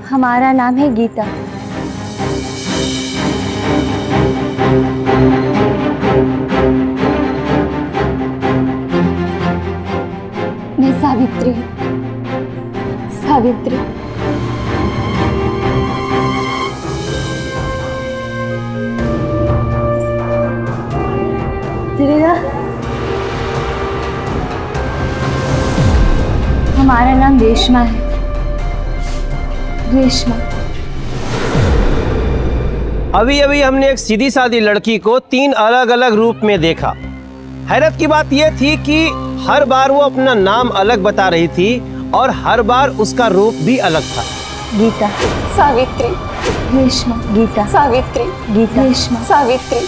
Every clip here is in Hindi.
हमारा नाम है गीता। मैं सावित्री हूँ। सावित्री। तेरा हमारा नाम रेशमा है। रेशमा। अभी अभी हमने एक सीधी सादी लड़की को 3 अलग अलग रूप में देखा। हैरत की बात यह थी कि हर बार वो अपना नाम अलग बता रही थी और हर बार उसका रूप भी अलग था। गीता। सावित्री। रेशमा। गीता। सावित्री। गीता। रेशमा। सावित्री।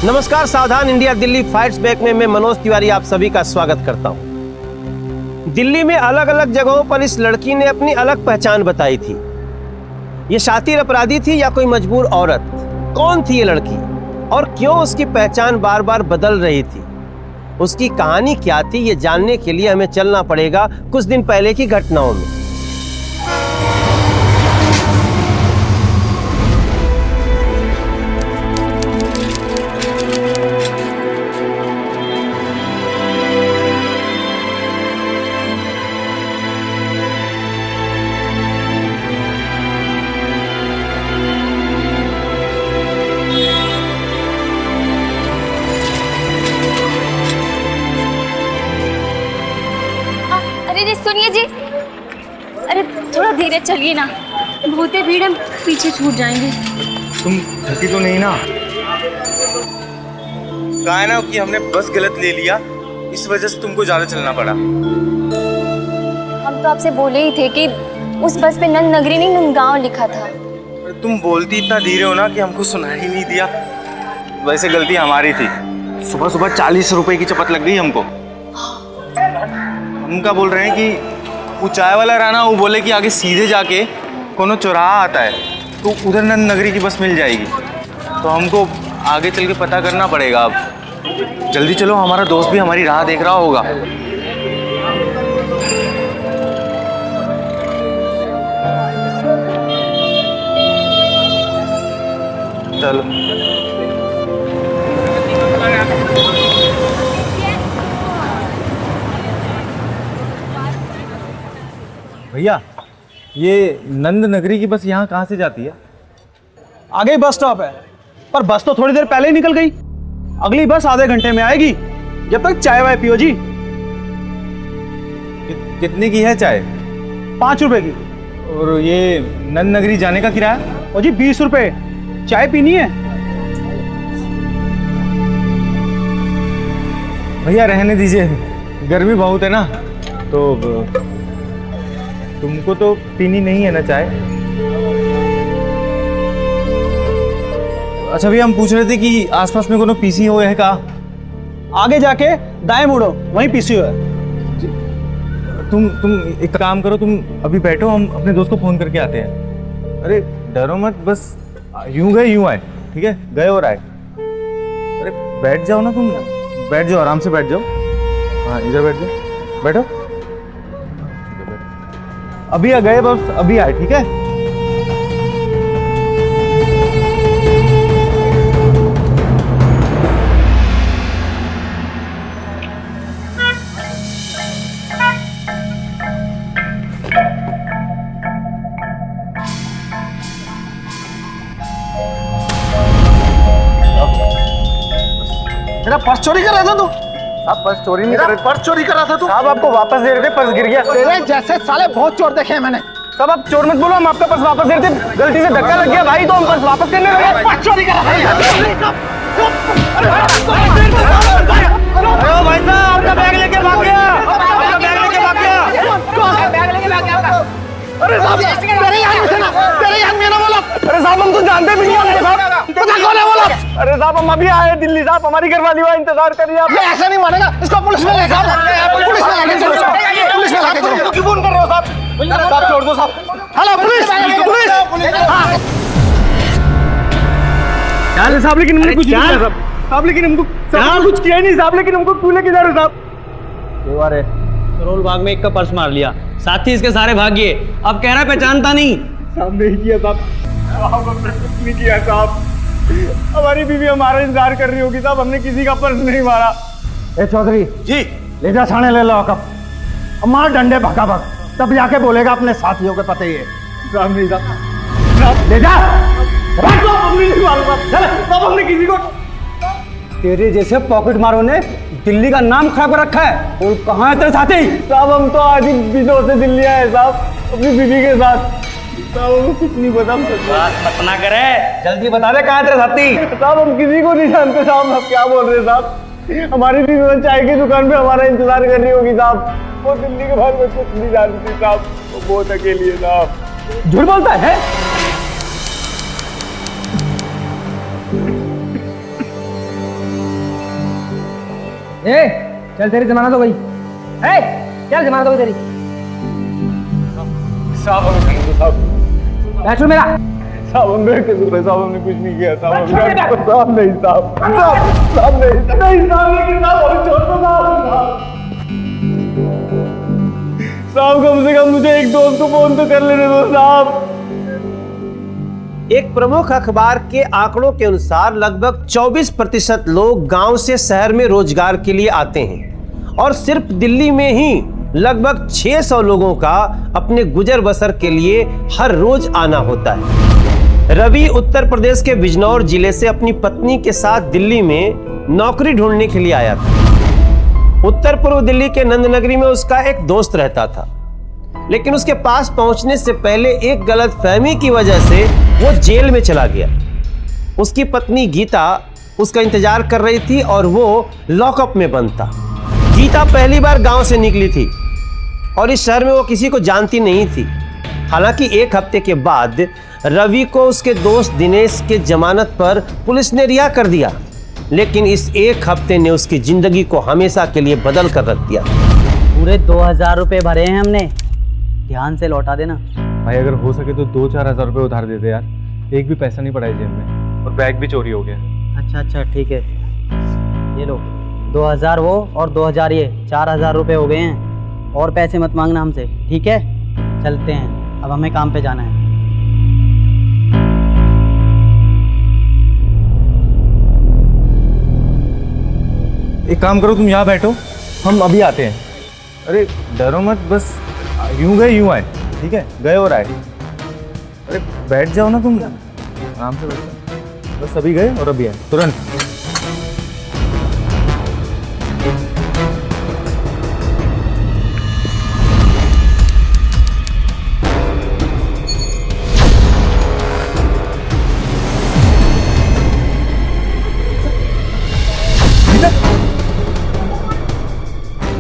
नमस्कार, सावधान इंडिया दिल्ली फाइट्स बैक में मैं मनोज तिवारी आप सभी का स्वागत करता हूँ। दिल्ली में अलग अलग जगहों पर इस लड़की ने अपनी अलग पहचान बताई थी। ये शातिर अपराधी थी या कोई मजबूर औरत? कौन थी ये लड़की और क्यों उसकी पहचान बार बार बदल रही थी? उसकी कहानी क्या थी, ये जानने के लिए हमें चलना पड़ेगा कुछ दिन पहले की घटनाओं में। अरे सुनिए जी, अरे थोड़ा धीरे चलिए ना, बहुत भीड़ हम पीछे छूट जाएंगे। तुम थकी तो नहीं ना? कहा है ना कि हमने बस गलत ले लिया, इस वजह से तुमको ज्यादा चलना पड़ा। हम तो आपसे बोले ही थे कि उस बस पे नंद नगरी नहीं नंदगांव लिखा था। तुम बोलती इतना धीरे हो ना कि हमको सुना ही नहीं दिया। वैसे गलती हमारी थी, सुबह सुबह 40 रुपए की चपत लग गई हमको। हम क्या बोल रहे हैं कि वो चाय वाला रहना, वो बोले कि आगे सीधे जाके कोनो चौराहा आता है तो उधर नंद नगरी की बस मिल जाएगी। तो हमको आगे चल के पता करना पड़ेगा। अब जल्दी चलो, हमारा दोस्त भी हमारी राह देख रहा होगा। चलो। भैया, ये नंद नगरी की बस यहाँ कहाँ से जाती है? आगे ही बस स्टॉप है, पर बस तो थोड़ी देर पहले ही निकल गई। अगली बस आधे घंटे में आएगी। जब तक चाय वाय पियो जी। कितने की है चाय? 5 रुपए की। और ये नंद नगरी जाने का किराया? और जी 20 रुपए। चाय पीनी है? भैया रहने दीजिए, गर्मी बहुत है ना, तो तुमको तो पीनी नहीं है ना चाय? अच्छा भैया, हम पूछ रहे थे कि आसपास में कोनो पीसी हो है का? आगे जाके दाएं मुड़ो, वहीं पीसी है। तुम एक काम करो, तुम अभी बैठो, हम अपने दोस्त को फोन करके आते हैं। अरे डरो मत, बस यूं गए यूं आए, ठीक है? गए और आए। अरे बैठ जाओ ना, तुम बैठ जाओ, आराम से बैठ जाओ। हाँ इधर बैठ जाओ, बैठो। अभी आ गए, बस अभी आए, ठीक है? मेरा पर्स चोरी कर रहा था तू? आप पर्स चोरी नहीं कर रहे? पर्स चोरी कर रहा था तू? साहब आपको वापस दे रहे थे, पर्स गिर गया। तेरे जैसे साले बहुत चोर देखे हैं मैंने। साहब आप चोर मत बोलो, हम आपका पर्स वापस दे रहे थे, गलती से धक्का लग गया भाई, तो हम पर्स वापस करने लगे। पर्स चोरी कर रहा था। अरे भाई साहब, आपका बैग लेके भाग गया, आपका बैग लेके भाग गया। अरे साहब, तेरे याद में ना, तेरे याद में ना बोला। अरे साहब हम तो जानते भी नहीं है साहब। पता कौन है बोला? अरे साहब हम अभी आए दिल्ली, साहब हमारी घरवाली हुआ, इंतजार करिए आप। ये ऐसा नहीं मानेगा, इसको पुलिस में ले जाओ। पुलिस में लेके चलो, पुलिस में लेके चलो। क्यों फोन कर रहे हो साहब? साहब छोड़ दो साहब। Hello police, police. हाँ। यार साहब लेकिन हमने कुछ नहीं किया साहब, लेकिन हमको कुछ किया नहीं साहब, लेकिन हमको क्यों लेके जा रहे हो साहब? ये बारे करोल बाग में एक का पर्स मार लिया, साथ ही इसके सारे भाग गए। अब कह रहा है पहचानता नहीं। साहब नहीं किया साहब, साहब हमने कुछ नहीं किया साहब। हमारी बीवी हमारा इंतजार कर रही होगी साहब, हमने किसी का पर्स नहीं मारा। ए चौधरी जी ले जा थाने ले लो कब मार डंडे भगा भग, तब जाके बोलेगा अपने साथियों के पते ये। साहब नहीं साहब, ले जा। हमने नहीं मारा साहब, हमने किसी को। तेरे जैसे पॉकेट मारो ने दिल्ली का नाम खराब कर रखा है। और कहाँ है तेरे साथी? साहब हम तो आज ही दिनों से दिल्ली आए साहब, अपनी बीवी के साथ। साहब हमें कुछ नहीं पता। बात मत ना करे, जल्दी बता दे कहाँ है तेरे साथी? साहब हम किसी को नहीं जानते साहब, आप क्या बोल रहे हैं साहब? हमारी बीवी चाय की दुकान पे हमारा इंतजार कर रही होगी साहब। वो दिल्ली के बारे में कुछ नहीं जानती साहब, वो बहुत अकेली है साहब। झूठ बोलता है? ए, चल तेरी जमानत हो गई। ए, चल जमानत हो गई तेरी। साहब हमें कहने दो साहब, बैठो मेरा। साहब हम मेरे कसूर है साहब, हमने कुछ नहीं किया साहब। छोड़ दे बैग। साहब नहीं साहब, साहब साहब नहीं साहब, लेकिन साहब हमें छोड़ दो साहब। साहब कम से कम मुझे एक दोस्त को फोन तो कर लेने दो साहब। एक प्रमुख अखबार के आंकड़ों के अनुसार लगभग 24% लोग गांव से शहर में रोजगार के लिए आते हैं और सिर्फ दिल्ली में ही लगभग 600 लोगों का अपने गुजर बसर के लिए हर रोज आना होता है। रवि उत्तर प्रदेश के बिजनौर जिले से अपनी पत्नी के साथ दिल्ली में नौकरी ढूंढने के लिए आया था। उत्तर पूर्व दिल्ली के नंदनगरी में उसका एक दोस्त रहता था, लेकिन उसके पास पहुंचने से पहले एक गलतफहमी की वजह से वो जेल में चला गया। उसकी पत्नी गीता उसका इंतजार कर रही थी और वो लॉकअप में बंद था। गीता पहली बार गांव से निकली थी और इस शहर में वो किसी को जानती नहीं थी। हालांकि एक हफ्ते के बाद रवि को उसके दोस्त दिनेश के जमानत पर पुलिस ने रिहा कर दिया, लेकिन इस एक हफ्ते ने उसकी जिंदगी को हमेशा के लिए बदल कर रख दिया। पूरे 2000 रुपये भरे हैं हमने, ध्यान से लौटा देना। भाई अगर हो सके तो 2-4 हज़ार रुपये उधार दे दे यार, एक भी पैसा नहीं पड़ा है जेब में, और बैग भी चोरी हो गया। अच्छा ठीक है, ये लो 2000 वो और 2000 ये, 4000 रुपये हो गए हैं। और पैसे मत मांगना हमसे, ठीक है? चलते हैं, अब हमें काम पे जाना है। एक काम करो, तुम यहाँ बैठो, हम अभी आते हैं। अरे डरो मत, बस यूं गए यूं आए, ठीक है? गए और आए। अरे बैठ जाओ ना तुम, आराम से बैठो। बस अभी गए और अभी आए, तुरंत।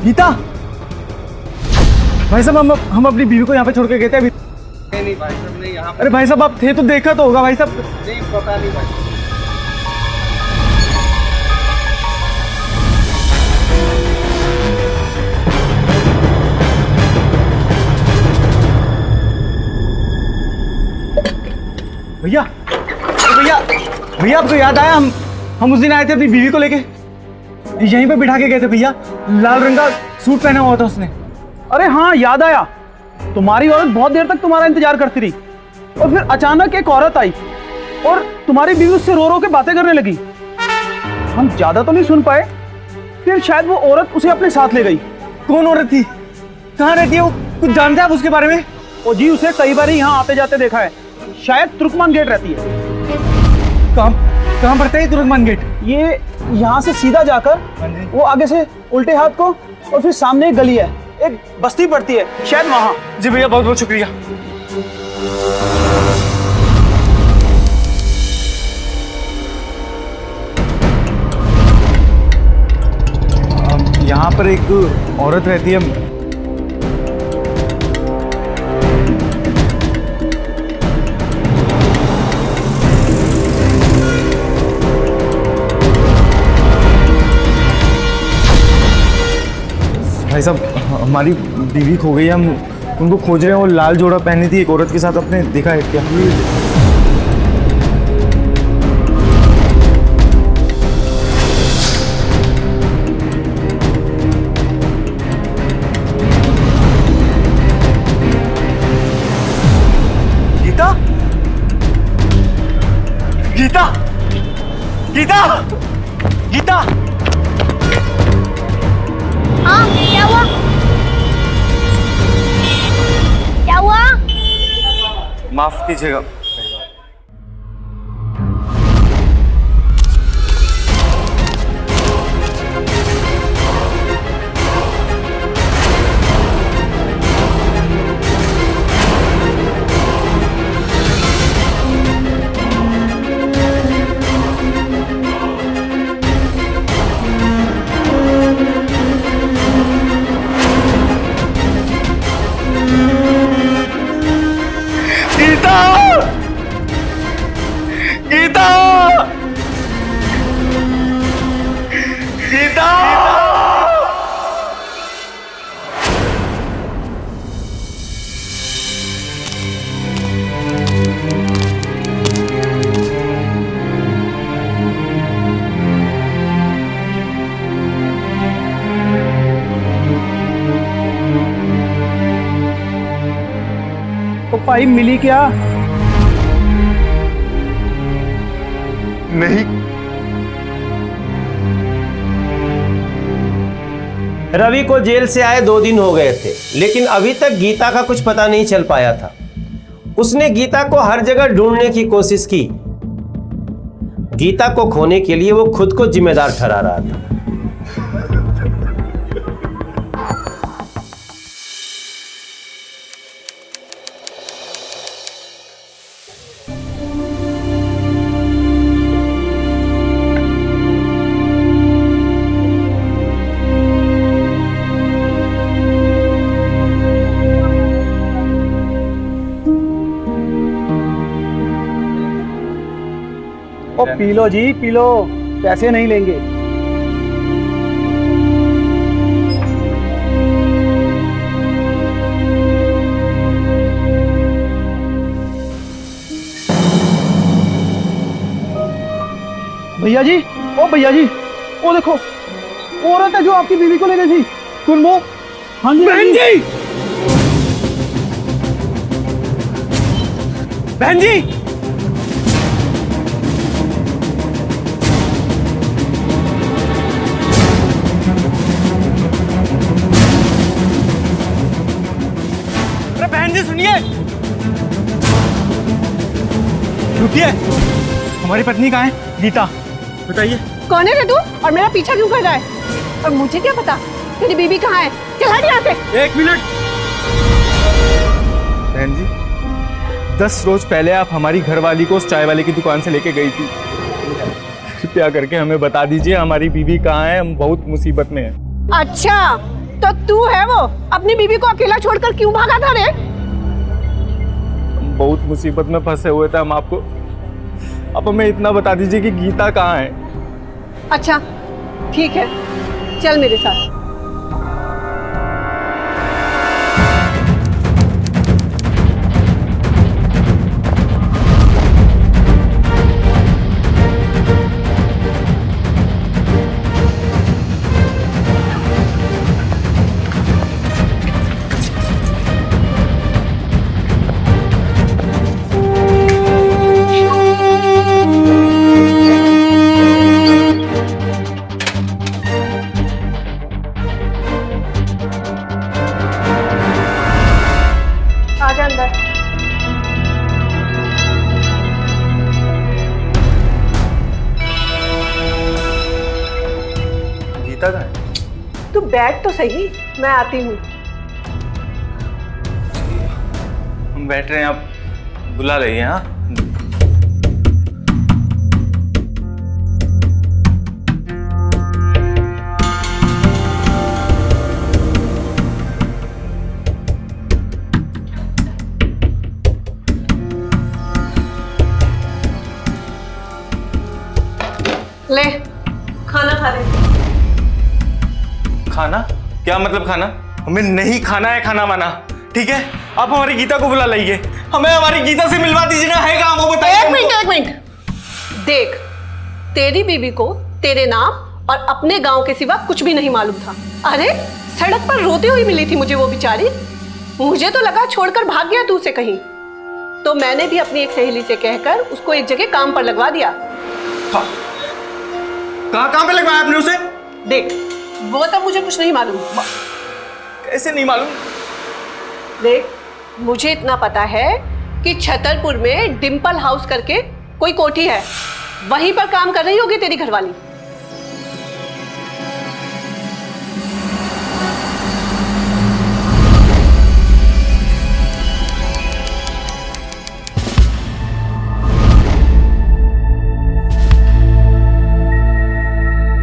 गीता, भाई साहब हम अपनी बीवी को यहाँ पे छोड़ के गए थे अभी। नहीं भाई साहब, नहीं यहाँ। अरे भाई साहब आप थे तो देखा तो होगा भाई साहब। नहीं पता नहीं भाई। भैया भैया भैया, आपको याद आया, हम उस दिन आए थे अपनी बीवी को लेके, यहीं पे बिठा के गए थे भैया। लाल रंग का सूट पहना हुआ था उसने। अरे हाँ याद आया, तुम्हारी औरत बहुत देर तक तुम्हारा इंतजार करती रही और फिर अचानक एक औरत आई और तुम्हारी बीवी उससे रो रो के बातें करने लगी। हम ज्यादा तो नहीं सुन पाए, फिर शायद वो औरत उसे अपने साथ ले गई। कौन औरत थी, कहाँ रहती है वो, कुछ जानते हैं आप उसके बारे में? और जी उसे कई बार यहाँ आते जाते देखा है, शायद तुर्कमान गेट रहती है। कहाँ पड़ता है तुर्कमान गेट? ये यहाँ से सीधा जाकर वो आगे से उल्टे हाथ को और फिर सामने एक गली है, एक बस्ती पड़ती है, शायद वहाँ। जी भैया, बहुत बहुत शुक्रिया। यहाँ पर एक औरत रहती है। भाई साहब हमारी बीवी खो गई है, हम उनको खोज रहे हैं। वो लाल जोड़ा पहनी थी एक औरत के साथ, अपने देखा है क्या? गीता, गीता, गीता, हाँ क्या हुआ? क्या हुआ? माफ कीजिएगा। गीता, गीता, गीता, तो पाइप मिली क्या? नहीं। रवि को जेल से आए 2 दिन हो गए थे, लेकिन अभी तक गीता का कुछ पता नहीं चल पाया था। उसने गीता को हर जगह ढूंढने की कोशिश की। गीता को खोने के लिए वो खुद को जिम्मेदार ठहरा रहा था। ओ पी लो जी, पी लो, पैसे नहीं लेंगे। भैया जी, ओ भैया जी, ओ देखो, वो औरत है जो आपकी बीवी को ले गई थी। कौन वो? हाँ जी बहन जी। बहन जी, अरे बहन जी सुनिए, रुकिए। हमारी पत्नी कहाँ है? गीता, बताइए। कौन है रे तू और मेरा पीछा क्यों कर रहा है? और मुझे क्या पता तेरी बीबी कहाँ है? चल हट यहाँ से। 1 मिनट। बहन जी, 10 रोज पहले आप हमारी घरवाली को उस चाय वाले की दुकान से लेके गई थी। कृपया करके हमें बता दीजिए हमारी बीवी कहाँ है, हम बहुत मुसीबत में हैं। अच्छा, तो तू है वो? अपनी बीबी को अकेला छोड़कर क्यों भागा था रे? हम बहुत मुसीबत में फंसे हुए थे। हम आपको, आप हमें इतना बता दीजिए कि गीता कहाँ है। अच्छा ठीक है, चल मेरे साथ। आजा अंदर। गीता कहाँ है? तू बैठ तो सही, मैं आती हूँ। हम बैठ रहे हैं, आप बुला रही हैं? हाँ, ले खाना खा ले। खाना? क्या मतलब खाना? हमें नहीं खाना है खाना वाना, ठीक है? आप हमारी गीता को बुला लाइए, हमें हमारी गीता से मिलवा दीजिए ना। है कहाँ वो बताइए। एक मिनट। देख, तेरी बीबी को तेरे नाम और अपने गांव के सिवा कुछ भी नहीं मालूम था। अरे सड़क पर रोती हुई मिली थी मुझे वो बेचारी। मुझे तो लगा छोड़कर भाग गया तू से कहीं, तो मैंने भी अपनी एक सहेली से कहकर उसको एक जगह काम पर लगवा दिया। कहाँ पे लगवाया आपने उसे? देख, वो सब मुझे कुछ नहीं मालूम। कैसे नहीं मालूम? देख, मुझे इतना पता है कि छतरपुर में डिम्पल हाउस करके कोई कोठी है, वहीं पर काम कर रही होगी तेरी घरवाली।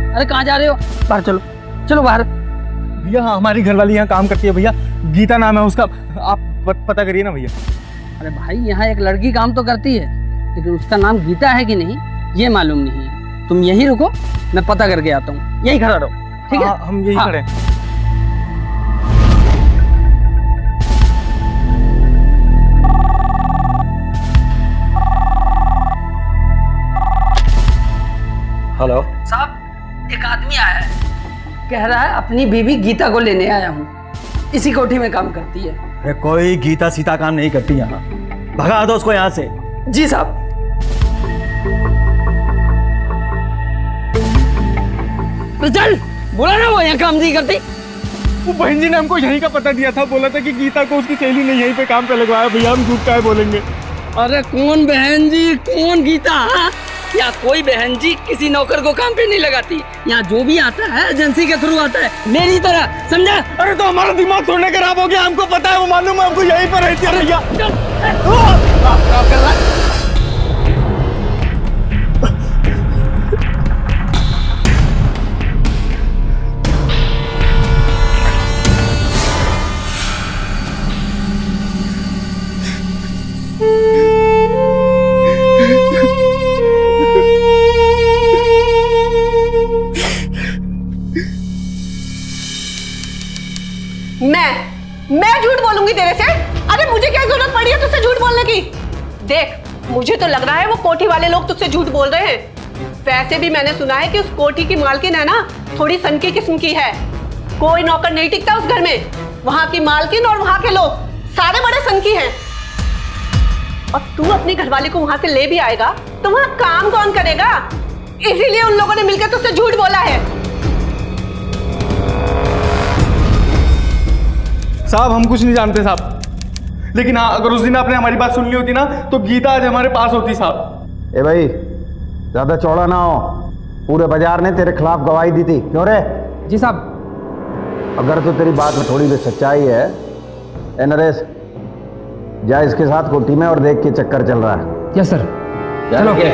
अरे कहाँ जा रहे हो? बाहर चलो, चलो बाहर। भैया हमारी घरवाली यहाँ काम करती है भैया, गीता नाम है उसका, आप पता करिए ना भैया। अरे भाई, यहाँ एक लड़की काम तो करती है, लेकिन उसका नाम गीता है कि नहीं ये मालूम नहीं है। तुम यहीं रुको, मैं पता करके आता हूँ, यहीं खड़ा रहो, ठीक है? हम यहीं खड़े हैं। हेलो साहब, एक आदमी आया है, कह रहा है अपनी बीवी गीता को लेने आया हूँ, इसी कोठी में काम करती है। अरे कोई गीता सीता काम नहीं करती यहाँ, भगा दो उसको यहाँ से। जी साहब। तो चल, बोला ना वो यहाँ काम नहीं करती। वो बहन जी ने हमको यहीं का पता दिया था, बोला था कि गीता को उसकी सहेली ने यहीं पे काम पे लगवाया। भैया हम झूठ क्या बोलेंगे? अरे कौन बहन जी, कौन गीता? हाँ? यहाँ कोई बहन जी किसी नौकर को काम पे नहीं लगाती, यहाँ जो भी आता है एजेंसी के थ्रू आता है, मेरी तरह, समझा? अरे तो हमारा दिमाग थोड़ने खराब हो गया, हमको पता है, वो मालूम है हमको, यहीं पर रहती है भैया। मैं झूठ बोलूंगी तेरे से? अरे मुझे क्या जरूरत पड़ी है तुझसे झूठ बोलने की? देख, मुझे तो लग रहा है वो कोठी वाले लोग तुझसे झूठ बोल रहे हैं। वैसे भी मैंने सुना है कि उस कोठी की मालकिन है ना, थोड़ी सनकी किस्म की है। कोई नौकर नहीं टिकता उस घर में। वहां की मालकिन और वहां के लोग सारे बड़े सनकी हैं। और तू अपनी घरवाली को वहां से ले भी आएगा तो वहां काम कौन करेगा? इसीलिए उन लोगों ने मिलकर तुझसे झूठ बोला है। साहब हम कुछ नहीं जानते साहब, लेकिन हाँ, अगर उस दिन आपने हमारी बात सुन ली होती ना तो गीता आज हमारे पास होती साहब। ए भाई, ज्यादा चौड़ा ना हो, पूरे बाजार ने तेरे खिलाफ गवाही दी थी, क्यों रे? जी साहब। अगर तो तेरी बात में थोड़ी भी सच्चाई है, ए नरेश, जा इसके साथ कोठी में और देख के चक्कर चल रहा है। Yes sir. चलो क्या?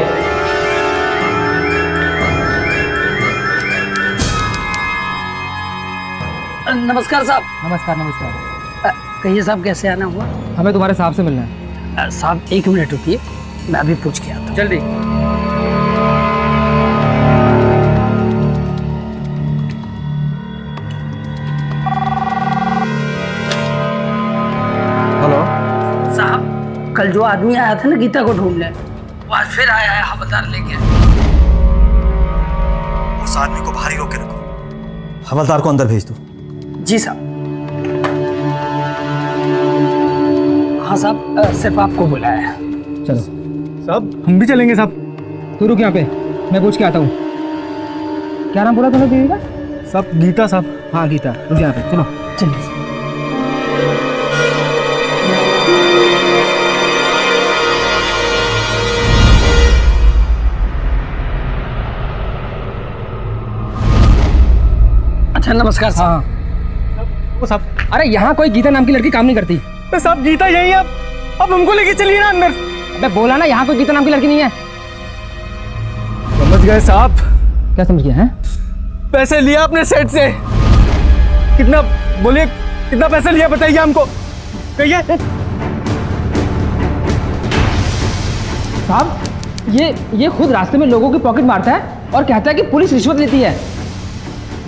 नमस्कार साहब। नमस्कार नमस्कार। कहिए साहब, कैसे आना हुआ? हमें तुम्हारे साहब से मिलना है। साहब 1 मिनट रुकिए, मैं अभी पूछ के आता हूँ। जल्दी। हेलो साहब, कल जो आदमी आया था ना गीता को ढूंढने, वो आज फिर आया है हवलदार लेके। उस आदमी को बाहर ही रोक के रखो, हवलदार को अंदर भेज दो। जी साहब। हाँ साहब, सिर्फ आपको बुलाया है। चलो साहब हम भी चलेंगे साहब। तू रुक यहाँ पे, मैं पूछ के आता हूँ। क्या नाम बोला तूने बीवी का? साहब गीता साहब। हाँ गीता, रुक यहाँ पे, चलो। चलिए। अच्छा नमस्कार साहब। वो साहब, अरे यहाँ कोई गीता नाम की लड़की काम नहीं करती। तो साहब गीता यही है, अब हमको लेके चलिए ना अंदर। मैं बोला ना, यहाँ कोई गीता नाम की लड़की नहीं है। समझ गए साहब। क्या समझ गया है? पैसे लिया अपने सेठ से। कितना बोलिए, कितना पैसा लिया बताइए हमको, कहिए। साहब ये खुद रास्ते में लोगों की पॉकेट मारता है और कहता है कि पुलिस रिश्वत लेती है।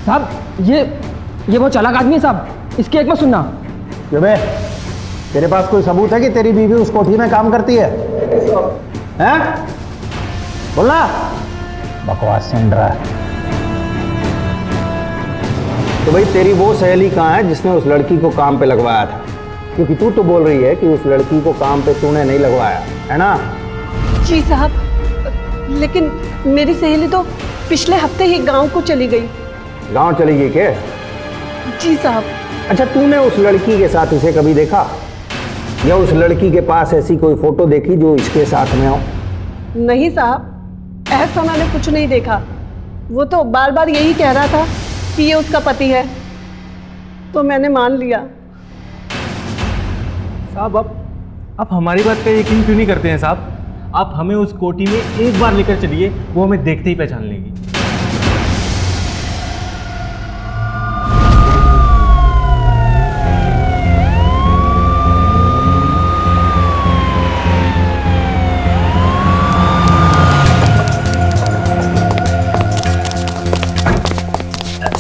साहब ये वो चालाक आदमी है साहब, इसकी एक मत सुनना। क्यों बे, तेरे पास कोई सबूत है कि तेरी बीवी उस कोठी में काम करती है? हैं? बोलना। बकवास सुन रहा है। तो भाई तेरी वो सहेली कहाँ है जिसने उस लड़की को काम पे लगवाया था? क्योंकि तू तो बोल रही है कि उस लड़की को काम पे तूने नहीं लगवाया है ना? जी साहब, लेकिन मेरी सहेली तो पिछले हफ्ते ही गांव को चली गई। गांव चली गई क्या? जी साहब। अच्छा, तूने उस लड़की के साथ इसे कभी देखा, या उस लड़की के पास ऐसी कोई फोटो देखी जो इसके साथ में हो? नहीं साहब, ऐसा मैंने कुछ नहीं देखा। वो तो बार बार यही कह रहा था कि ये उसका पति है, तो मैंने मान लिया। साहब आप हमारी बात पे यकीन क्यों नहीं करते हैं साहब? आप हमें उस कोठी में एक बार लेकर चलिए, वो हमें देखते ही पहचान लेगी।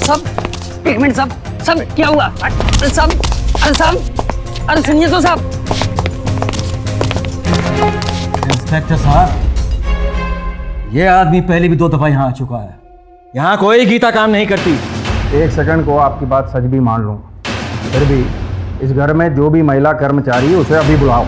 सब एक मिनट, सब क्या हुआ? अरे सब अरे सुनिए तो साहब। इंस्पेक्टर साहब, ये आदमी पहले भी 2 दफा यहाँ आ चुका है। यहाँ कोई गीता काम नहीं करती। एक सेकंड को आपकी बात सच भी मान लूँ, फिर भी इस घर में जो भी महिला कर्मचारी है उसे अभी बुलाओ।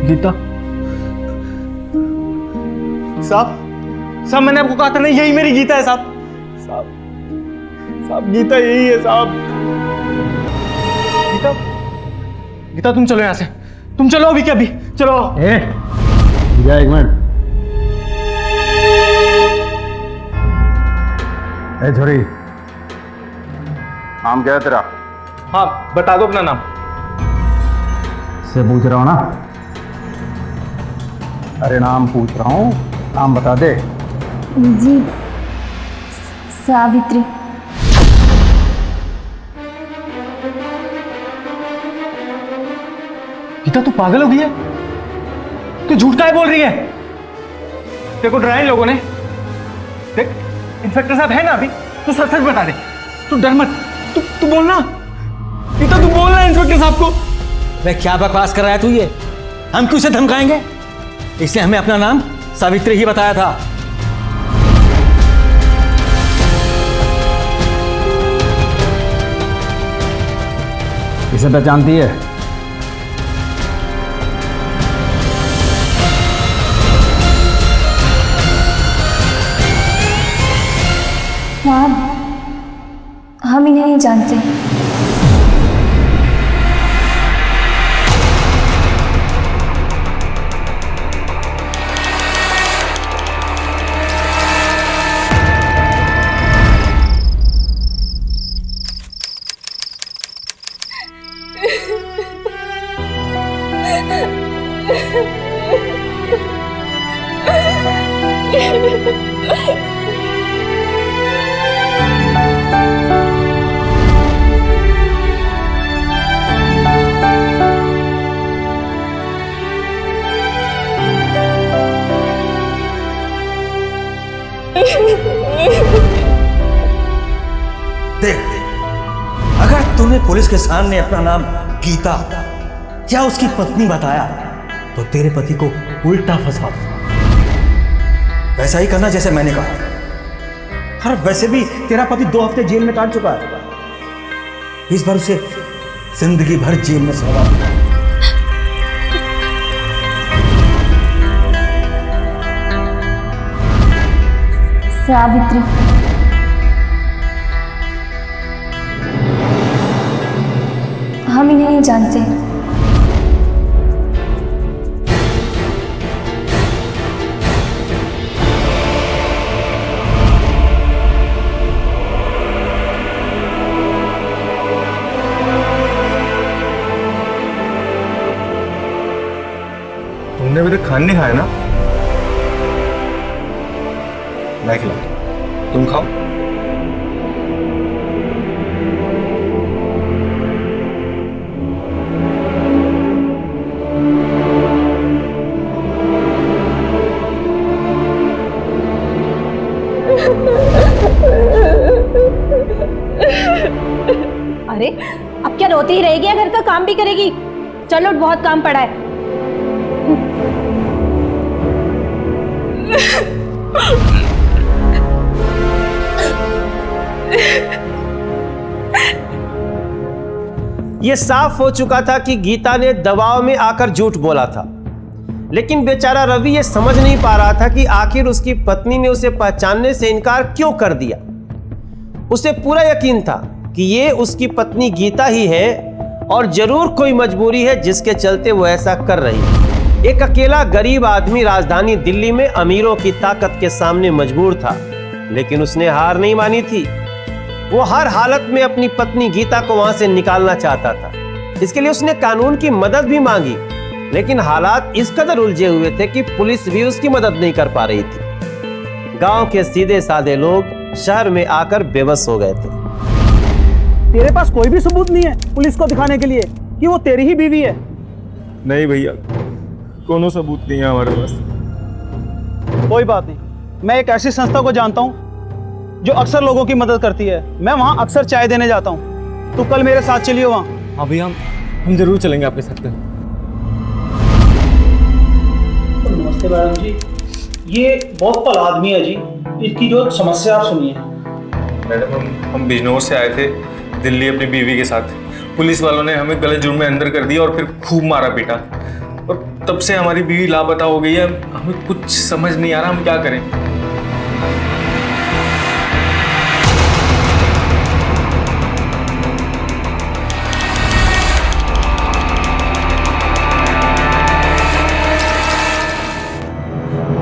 गीता साहब, मैंने आपको कहा था ना, यही मेरी गीता है साहब। साहब गीता यही है साहब। गीता तुम चलो यहाँ से, तुम चलो अभी के अभी, चलो। एक मिनट। छोरी, नाम क्या है तेरा? हाँ बता दो अपना नाम। से पूछ रहा हूँ ना? अरे नाम पूछ रहा हूँ, नाम बता दे। जी, सावित्री। गीता तू पागल हो गई है? तू झूठ काहे बोल रही है? देखो डराए लोगों ने। देख इंस्पेक्टर साहब है ना अभी, तू सच सच बता दे, तू डर मत। तू बोलना गीता, तू बोलना इंस्पेक्टर साहब को। वे क्या बकवास कर रहा है तू? ये हम क्यों से धमकाएंगे? इसने हमें अपना नाम सावित्री ही बताया था। इसे पहचानती है? साहब, हम इन्हें नहीं जानते। देख, अगर तूने पुलिस के सामने अपना नाम गीता या उसकी पत्नी बताया तो तेरे पति को उल्टा फंसा दूंगा। वैसा ही करना जैसे मैंने कहा। और वैसे भी तेरा पति 2 हफ्ते जेल में काट चुका है। इस बार उसे जिंदगी भर जेल में सजा दूंगा। सावित्री, हम इन्हें नहीं जानते। तुमने अभी तक खाना नहीं खाया ना? मैं खिलाऊं, तुम खाओ। अरे अब क्या रोती ही रहेगी या घर का काम भी करेगी? चलो बहुत काम पड़ा है। ये साफ हो चुका था कि गीता ने दबाव में आकर झूठ बोला था, लेकिन बेचारा रवि ये समझ नहीं पा रहा था कि आखिर उसकी पत्नी ने उसे पहचानने से इनकार क्यों कर दिया। उसे पूरा यकीन था कि ये उसकी पत्नी गीता ही है और जरूर कोई मजबूरी है जिसके चलते वो ऐसा कर रही है। एक अकेला गरीब आदमी राजधानी दिल्ली में अमीरों की ताकत के सामने मजबूर था, लेकिन उसने हार नहीं मानी थी। वो हर हालत में अपनी पत्नी गीता को वहां से निकालना चाहता था। इसके लिए उसने कानून की मदद भी मांगी, लेकिन हालात इस कदर उलझे हुए थे कि पुलिस भी उसकी मदद नहीं कर पा रही थी। गांव के सीधे साधे लोग शहर में आकर बेबस हो गए थे। तेरे पास कोई भी सबूत नहीं है पुलिस को दिखाने के लिए कि वो तेरी ही बीवी है? नहीं भैया, कोनो सबूत नहीं है हमारे पास। कोई बात नहीं, मैं एक ऐसी संस्था को जानता हूँ जो अक्सर लोगों की मदद करती है। मैं वहाँ अक्सर चाय देने जाता हूँ, तो कल मेरे साथ चलिए वहाँ। हाँ भैया, हम जरूर चलेंगे आपके साथ। नमस्ते मैडम जी, ये बहुत भला आदमी है जी, इसकी जो समस्या आप सुनिए। मैडम, हम बिजनौर से आए थे दिल्ली अपनी बीवी के साथ। पुलिस वालों ने हमें गलत जुर्म में अंदर कर दिया और फिर खूब मारा पीटा, और तब से हमारी बीवी लापता हो गई है। हमें कुछ समझ नहीं आ रहा हम क्या करें।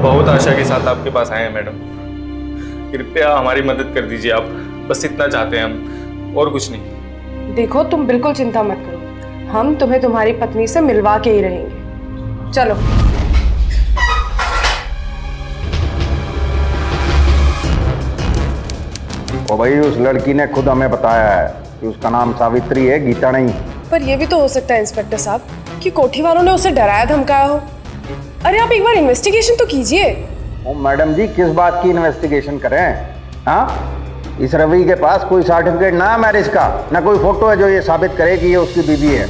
बहुत आशा के साथ आपके पास आए हैं मैडम, कृपया हमारी मदद कर दीजिए आप। बस इतना चाहते हैं हम, और कुछ नहीं। देखो, तुम बिल्कुल चिंता मत करो, हम तुम्हें तुम्हारी पत्नी से मिलवा के ही रहेंगे। चलो। ओ भाई, उस लड़की ने खुद हमें बताया है कि उसका नाम सावित्री है, गीता नहीं। पर यह भी तो हो सकता है इंस्पेक्टर साहब कि कोठी वालों ने उसे डराया धमकाया हो। अरे आप एक बार इन्वेस्टिगेशन तो कीजिए। ओ मैडम जी, किस बात की इन्वेस्टिगेशन करें? हाँ, इस रवि के पास कोई सर्टिफिकेट ना है मैरिज का, ना कोई फोटो है जो ये साबित करे कि ये उसकी बीवी है।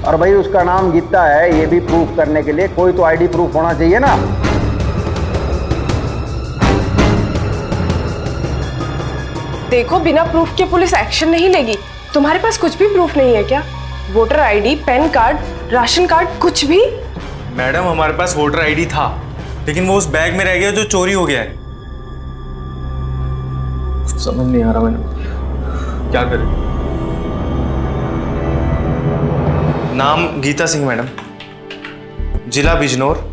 और भाई उसका नाम गीता है, ये भी प्रूफ करने के लिए कोई तो आईडी प्रूफ होना चाहिए ना। देखो, बिना प्रूफ के पुलिस एक्शन नहीं लेगी। तुम्हारे पास कुछ भी प्रूफ नहीं है क्या? Voter ID, pan card, ration card, कुछ भी? मैडम, हमारे पास वोटर आईडी था, लेकिन वो उस बैग में रह गया जो चोरी हो गया है। कुछ समझ नहीं आ रहा मैडम, क्या करें। नाम गीता सिंह मैडम, जिला बिजनौर,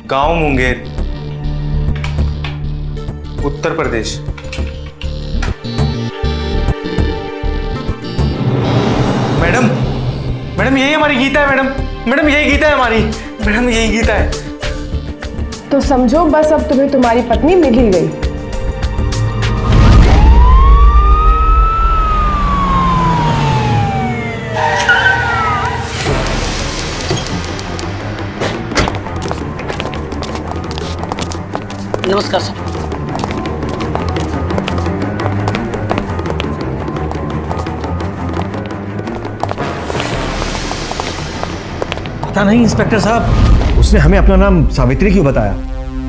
गांव मुंगेर, उत्तर प्रदेश। मैडम, मैडम यही हमारी गीता है मैडम। मैडम यही गीता है हमारी। मैडम यही गीता है। तो समझो बस अब तुम्हें तुम्हारी पत्नी मिल ही गई। नमस्कार सर। पता नहीं इंस्पेक्टर साहब, उसने हमें अपना नाम सावित्री क्यों बताया?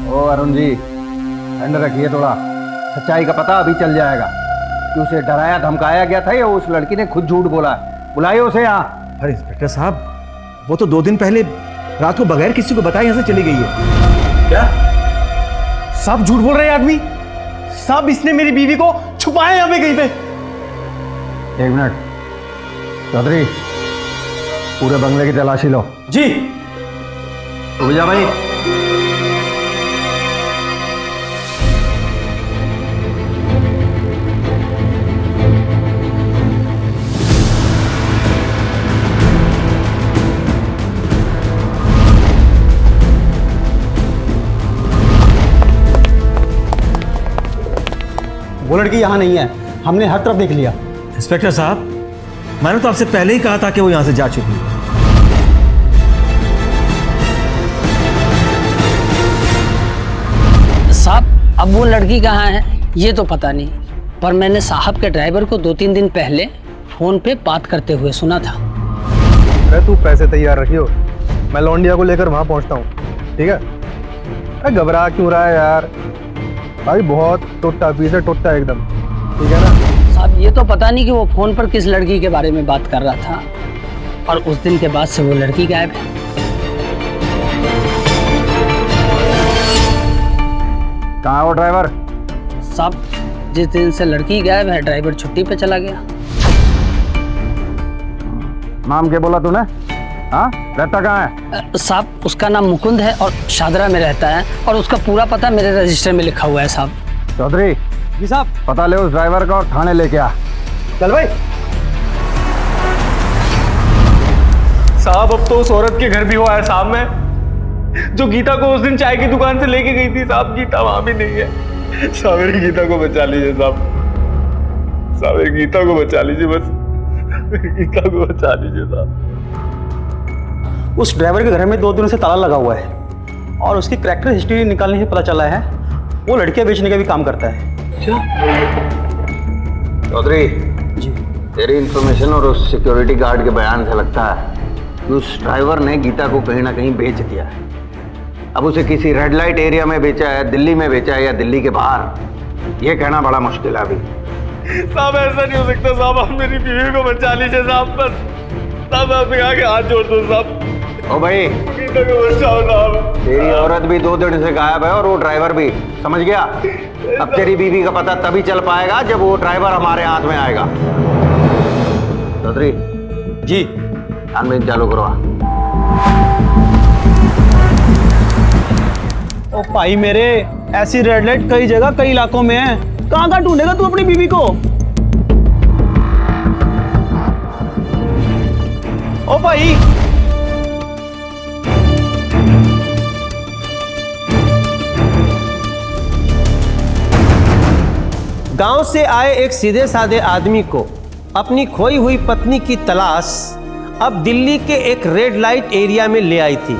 ओ अरुण जी, ठंड रखिए थोड़ा। सच्चाई का पता अभी चल जाएगा कि उसे डराया धमकाया गया था या उस लड़की ने खुद झूठ बोला है। बुलाइए उसे यहाँ। अरे इंस्पेक्टर साहब, वो तो 2 दिन पहले रात को बगैर किसी को बताए यहाँ से चली गई है। क्या साहब झूठ बोल रहे हैं आदमी? साहब, इसने मेरी बीवी को छुपाया यहाँ पे कहीं पे। 1 मिनट चौधरी, पूरे बंगले की तलाशी लो। जी। रुक जा भाई। वो लड़की यहाँ नहीं है, हमने हर तरफ देख लिया। इंस्पेक्टर साहब, मैंने तो आपसे पहले ही कहा था कि वो यहाँ से जा चुकी है। साहब, अब वो लड़की कहाँ है ये तो पता नहीं, पर मैंने साहब के ड्राइवर को 2-3 दिन पहले फोन पे बात करते हुए सुना था। अरे तू पैसे तैयार रखियो, मैं लौंडिया को लेकर वहां पहुंचता हूँ, ठीक है? अरे घबरा क्यों रहा है यार भाई, बहुत टूटा पीस है, टूटा एकदम, ठीक है ना? साहब ये तो पता नहीं कि वो फोन पर किस लड़की के बारे में बात कर रहा था, और उस दिन के बाद से वो लड़की गायब है। कहाँ है वो ड्राइवर? साहब जिस दिन से लड़की गायब है, ड्राइवर छुट्टी पे चला गया। नाम क्या बोला तूने? हाँ, रहता कहाँ है? साहब उसका नाम मुकुंद है और शादरा में रहता है, और उसका पूरा पता मेरे रजिस्टर में लिखा हुआ है। साहब चौधरी जी साहब। पता ले उस ड्राइवर का और थाने लेके आ। चल भाई। साहब अब तो उस औरत के घर भी हुआ है साहब, में जो गीता को उस दिन चाय की दुकान से लेके गई थी साहब, गीता वहां भी नहीं है। साहब मेरी गीता को बचा लीजिए साहब, साहब मेरी गीता को बचा लीजिए, बस गीता को बचा लीजिए साहब। उस ड्राइवर के घर में 2 दिनों से ताला लगा हुआ है, और उसकी कैरेक्टर हिस्ट्री निकालने से पता चला है वो लड़कियां बेचने का भी काम करता है। चौधरी जी, तेरी इंफॉर्मेशन और उस सिक्योरिटी गार्ड के बयान से लगता है कि उस ड्राइवर ने गीता को कहीं ना कहीं बेच दिया है। अब उसे किसी रेड लाइट एरिया में बेचा है, दिल्ली में बेचा है या दिल्ली के बाहर, ये कहना बड़ा मुश्किल है अभी। साहब ऐसा नहीं हो सकता साहब, आप मेरी बीवी को बचा लीजिए साहब, बस साहब आपके आगे हाथ जोड़ दो साहब। ओ भाई, गीता को बचाओ साहब। तेरी औरत भी 2 दिन से गायब है और वो ड्राइवर भी, समझ गया? अब तेरी बीवी का पता तभी चल पाएगा जब वो ड्राइवर हमारे हाथ में आएगा। चौधरी जी, छानबीन चालू करवा। ओ भाई मेरे, ऐसी रेड लाइट कई जगह कई इलाकों में है, कहाँ ढूंढेगा तू अपनी बीवी को? ओ भाई गांव से आए एक सीधे साधे आदमी को अपनी खोई हुई पत्नी की तलाश अब दिल्ली के एक रेड लाइट एरिया में ले आई थी।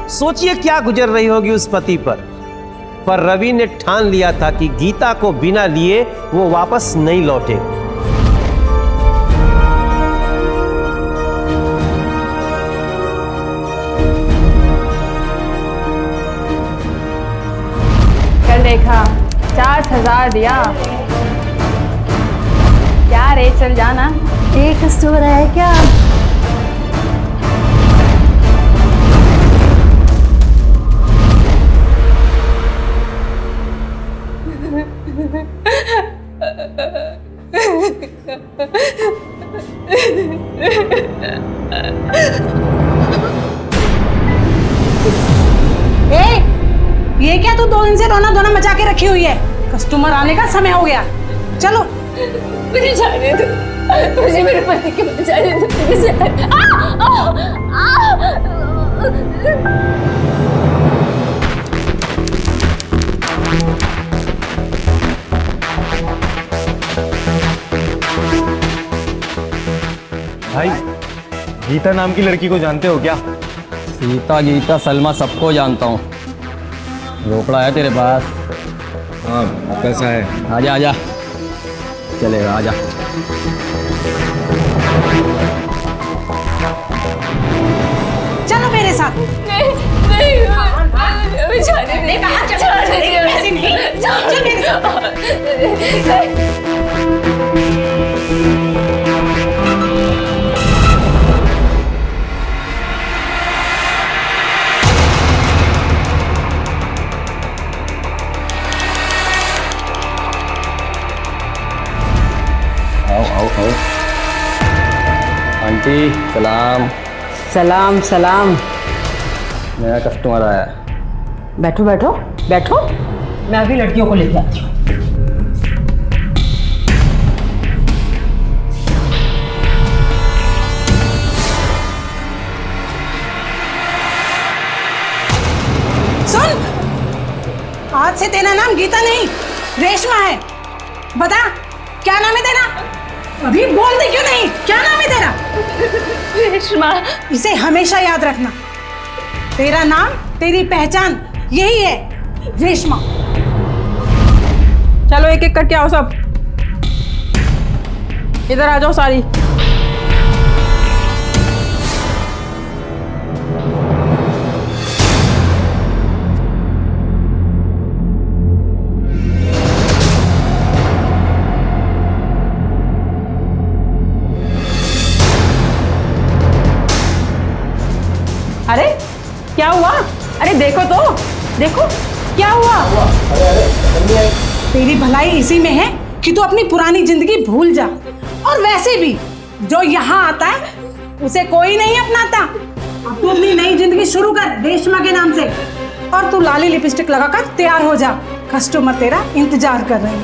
सोचिए क्या गुजर रही होगी उस पति पर रवि ने ठान लिया था कि गीता को बिना लिए वो वापस नहीं लौटे। कल देखा 50,000 दिया। क्या रे, चल जाना। एक सो रहा है क्या? ये क्या तू 2 दिन से रोना धोना मचा के रखी हुई है? कस्टमर आने का समय हो गया, चलो। मुझे जाने दो, मुझे मेरे पति के बचाने दो, मुझे भाई गीता नाम की लड़की को जानते हो क्या? सीता गीता सलमा सबको जानता हूँ। रोकड़ा है तेरे पास? हाँ पैसा है। आजा आजा, चलेगा आजा। चलो मेरे साथ। नहीं जाने दे, ऐसे नहीं, चल मेरे साथ। आओ आंटी, सलाम। सलाम सलाम। नया कस्टमर आया है। बैठो बैठो बैठो, मैं अभी लड़कियों को लेके आती हूँ। सुन, आज से तेरा नाम गीता नहीं रेशमा है। बता क्या नाम है तेरा? अभी बोलती क्यों नहीं? क्या नाम है तेरा? रेशमा। इसे हमेशा याद रखना, तेरा नाम तेरी पहचान यही है, रेशमा। चलो एक एक करके आओ सब। इधर आ जाओ सारी। अरे क्या हुआ? अरे देखो तो, देखो क्या हुआ? तेरी भलाई इसी में है कि तू अपनी पुरानी जिंदगी भूल जा। और वैसे भी जो यहाँ आता है उसे कोई नहीं अपनाता। अब तू अपनी नई जिंदगी शुरू कर रेशमा के नाम से। और तू लाली लिपस्टिक लगाकर तैयार हो जा, कस्टमर तेरा इंतजार कर रहे हैं।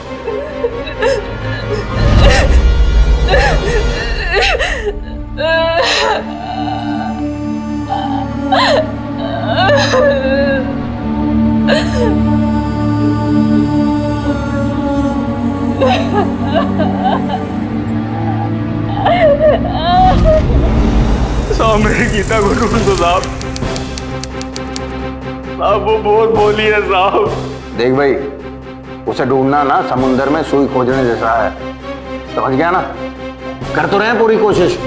साहब मेरी गीता को ढूंढ दो साहब। साहब वो बहुत बोली है साहब। देख भाई, उसे ढूंढना ना समुंदर में सुई खोजने जैसा है, समझ गया ना? कर तो रहे हैं पूरी कोशिश।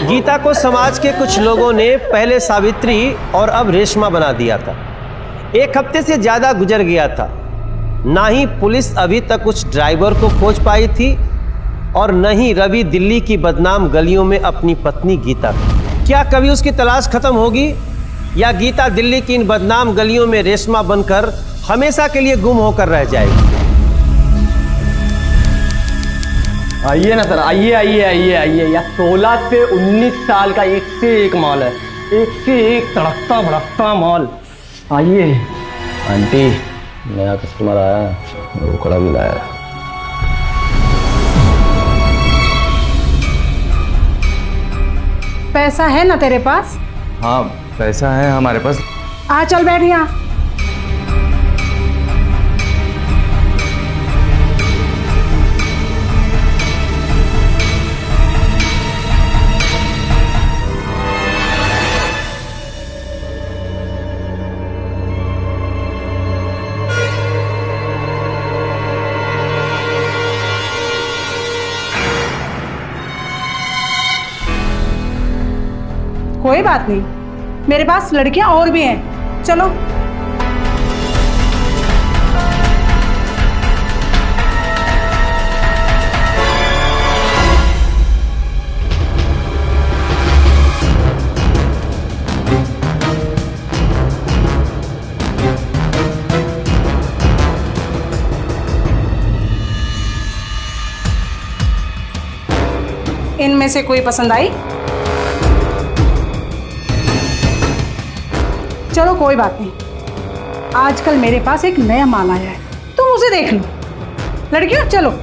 गीता को समाज के कुछ लोगों ने पहले सावित्री और अब रेशमा बना दिया था। 1 हफ्ते से ज्यादा गुजर गया था, ना ही पुलिस अभी तक उस ड्राइवर को खोज पाई थी और न ही रवि दिल्ली की बदनाम गलियों में अपनी पत्नी गीता को। क्या कभी उसकी तलाश खत्म होगी या गीता दिल्ली की इन बदनाम गलियों में रेशमा बनकर हमेशा के लिए गुम होकर रह जाएगी? आइए ना सर, आइए आइए आइए आइए। यार 16 से 19 साल का एक से एक माल है, एक से एक तड़कता भड़कता माल। आइए। आंटी, नया कस्टमर आया है, रोकड़ा भी लाया है। पैसा है ना तेरे पास? हाँ पैसा है हमारे पास। आ चल बैठ यहाँ। कोई बात नहीं, मेरे पास लड़कियां और भी हैं, चलो। इनमें से कोई पसंद आई? चलो कोई बात नहीं, आजकल मेरे पास एक नया माल आया है, तुम उसे देख लो। लड़कियों चलो।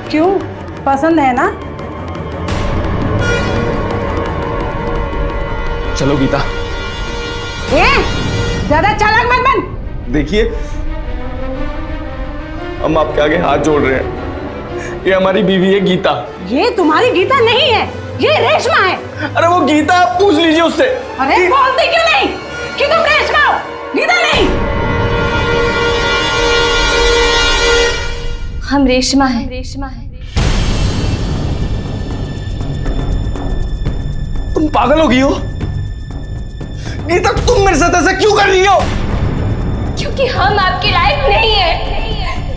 क्यों, पसंद है ना? चलो गीता। ज्यादा चालाक मत बन। देखिए हम आपके आगे हाथ जोड़ रहे हैं, ये हमारी बीवी है गीता। ये तुम्हारी गीता नहीं है, ये रेशमा है। अरे वो गीता, आप पूछ लीजिए उससे। अरे बोलती क्यों नहीं कि तुम रेशमा हो, गीता नहीं? हम रेशमा है, रेशमा है। तुम पागल हो गई हो गीता, तुम मेरे साथ ऐसा क्यों कर रही हो? क्योंकि हम आपके लायक नहीं है,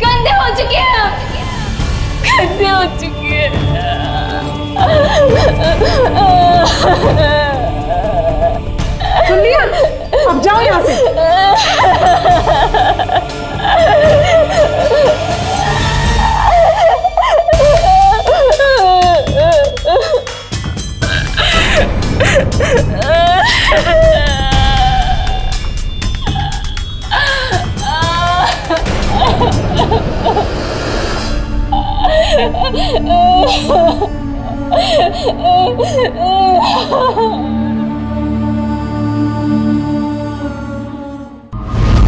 गंदे हो चुके हैं हम, गंदे हो चुके हैं। सुन लिया, अब जाओ यहाँ से।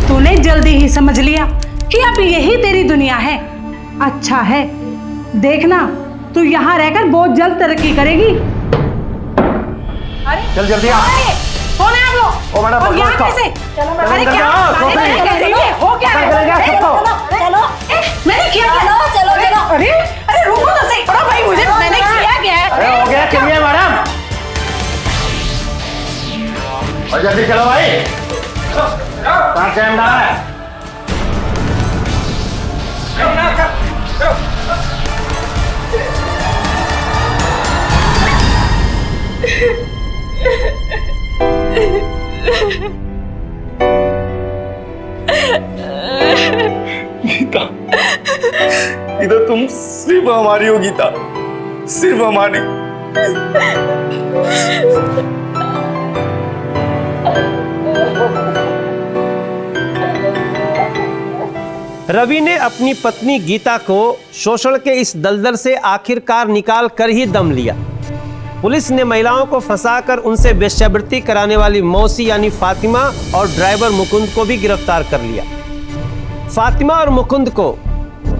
तूने जल्दी ही समझ लिया कि अब यही तेरी दुनिया है। अच्छा है, देखना तू यहाँ रहकर बहुत जल्द तरक्की करेगी। अरे चल जल्दी आ। कौन है आप लोग? ओ मैडम, और यहाँ बदमाश कैसे? चलो मैडम, अरे अंदर क्या? जाओ, अरे सोफे। मैं कह रही हूँ, हो क्या पकड़ रहा है? लेगा सबको। चलो, मैंने किया क्या? चलो। अरे अरे रुको तो सही। अरे भाई मुझे मैंने किया क्या है? अरे हो गया, चलिए मैडम। और जल्दी चलो भाई। कहाँ से हम है? गीता, गीता तुम सिर्फ हमारी हो गीता, सिर्फ हमारी। रवि ने अपनी पत्नी गीता को शोषण के इस दलदल से आखिरकार निकाल कर ही दम लिया। पुलिस ने महिलाओं को फंसाकर उनसे वेश्यावृत्ति कराने वाली मौसी यानी फातिमा और ड्राइवर मुकुंद को भी गिरफ्तार कर लिया। फातिमा और मुकुंद को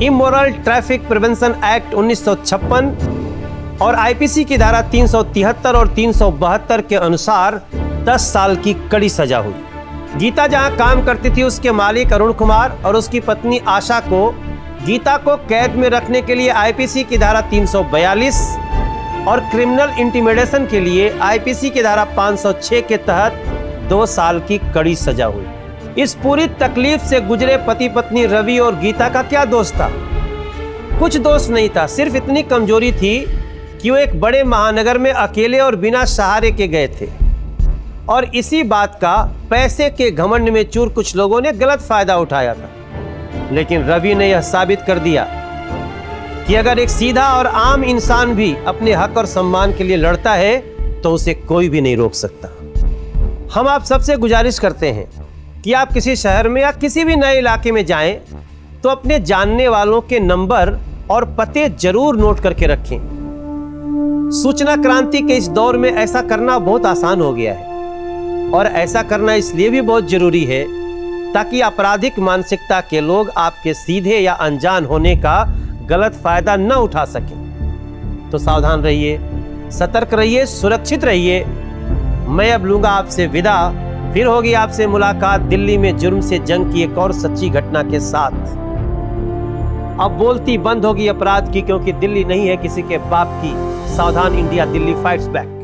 इमोरल ट्रैफिक प्रिवेंशन एक्ट 1956 और आईपीसी की धारा 373 और 372 के अनुसार 10 साल की कड़ी सजा हुई। गीता जहां काम करती थी, उसके मालिक अरुण कुमार और उसकी पत्नी आशा को गीता को कैद में रखने के लिए आईपीसी की धारा 342 और क्रिमिनल इंटिमिडेशन के लिए आईपीसी की धारा 506 के तहत 2 साल की कड़ी सजा हुई। इस पूरी तकलीफ से गुजरे पति पत्नी रवि और गीता का क्या दोष था? कुछ दोष नहीं था, सिर्फ इतनी कमजोरी थी कि वो एक बड़े महानगर में अकेले और बिना सहारे के गए थे और इसी बात का पैसे के घमंड में चूर कुछ लोगों ने गलत फायदा उठाया था। लेकिन रवि ने यह साबित कर दिया कि अगर एक सीधा और आम इंसान भी अपने हक और सम्मान के लिए लड़ता है तो उसे कोई भी नहीं रोक सकता। हम आप सबसे गुजारिश करते हैं कि आप किसी शहर में या किसी भी नए इलाके में जाएं तो अपने जानने वालों के नंबर और पते जरूर नोट करके रखें। सूचना क्रांति के इस दौर में ऐसा करना बहुत आसान हो गया है और ऐसा करना इसलिए भी बहुत जरूरी है ताकि आपराधिक मानसिकता के लोग आपके सीधे या अनजान होने का गलत फायदा न उठा सकें। तो सावधान रहिए, सतर्क रहिए, सुरक्षित रहिए। मैं अब लूंगा आपसे विदा। फिर होगी आपसे मुलाकात दिल्ली में जुर्म से जंग की एक और सच्ची घटना के साथ। अब बोलती बंद होगी अपराध की, क्योंकि दिल्ली नहीं है किसी के बाप की। सावधान इंडिया, दिल्ली फाइट्स बैक।